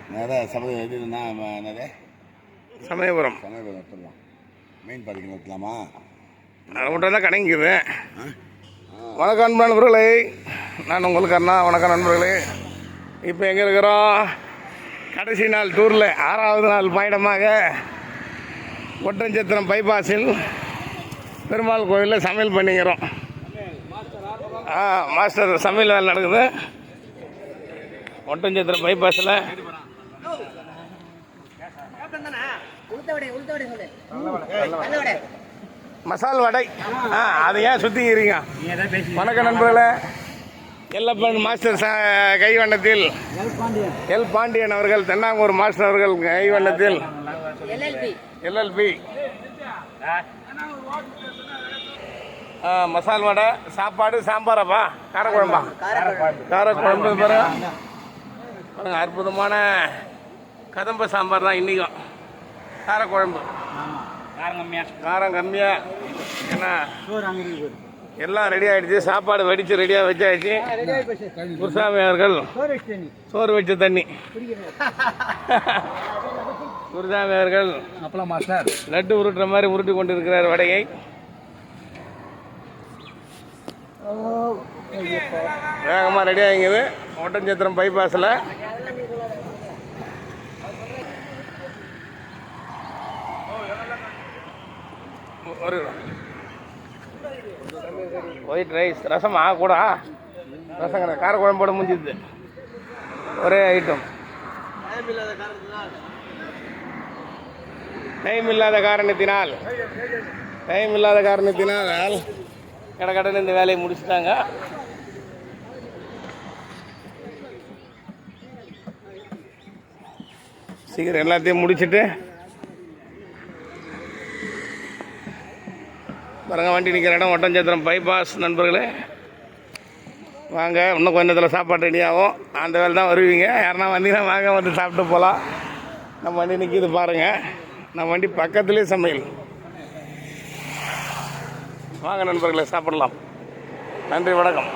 இதுன்னா என்னது சமயபுரம் எடுத்துடலாம். மெயின் பார்க்கிங் எடுக்கலாமா? அதை மட்டும் தான் கிடைக்குது. வணக்கம் அன்பு நண்பர்களே, நான் உங்களுக்கு அண்ணா. வணக்கம் நண்பர்களே. இப்போ எங்கே இருக்கிறோம்? கடைசி நாள் டூரில் 6வது நாள் பயணமாக ஒட்டஞ்சத்திரம் பைபாஸில் பெருமாள் கோயிலில் சமையல் பண்ணிக்கிறோம். மாஸ்டர் சமையல் வேலை நடக்குது ஒட்டஞ்சத்திரம் பைபாஸில். மசால் வடை. அதை ஏன் சுற்றிக்கிறீங்க? வணக்கம் நண்பர்களே. எல்லப்பன் மாஸ்டர் கைவண்ணத்தில் எல் பாண்டியன் அவர்கள், தென்னாங்கூர் மாஸ்டர் அவர்கள் கைவண்ணத்தில் எல்எல்பி மசால் வடை, சாப்பாடு, சாம்பாரப்பா, காரக்குழம்பா? காரக்குழம்பு பாருங்க. அற்புதமான கதம்ப சாம்பார் தான் இன்றைக்கும். காரக்குழம்பு காரம் கம்மியாக ஏன்னா எல்லாம் ரெடி ஆகிடுச்சு. சாப்பாடு வடித்து ரெடியாக வச்சாச்சு. குருசாமி அவர்கள் சோறு வச்ச தண்ணி. குருசாமி அவர்கள் லட்டு உருட்டுற மாதிரி உருட்டி கொண்டு இருக்கிறார் வடையை. வேகமாக ரெடி ஆகிங்குது ஒட்டஞ்சத்திரம் பைபாஸில். ஒரு ஒயிட் ரைஸ், ரசம் கூட ரசம் கிடையாது, காரக்குழம்போட முடிஞ்சிது. ஒரே ஐட்டம். டைம் இல்லாத காரணத்தினால் கடை இந்த வேலையை முடிச்சுட்டாங்க. சீக்கிரம் எல்லாத்தையும் முடிச்சுட்டு பாருங்க, வண்டி நிற்கிற இடம் ஒட்டஞ்சத்திரம் பைபாஸ். நண்பர்களே வாங்க, இன்னும் கொஞ்ச நேரத்தில் சாப்பாடு ரெடி ஆகும். அந்த வேலை தான் வருவீங்க. யாருன்னா வந்தீங்கன்னா வாங்க, வந்து சாப்பிட்டு போகலாம். நம்ம வண்டி நிற்கிது பாருங்கள். நம்ம வண்டி பக்கத்துலேயே சமையல். வாங்க நண்பர்களே, சாப்பிடலாம். நன்றி, வணக்கம்.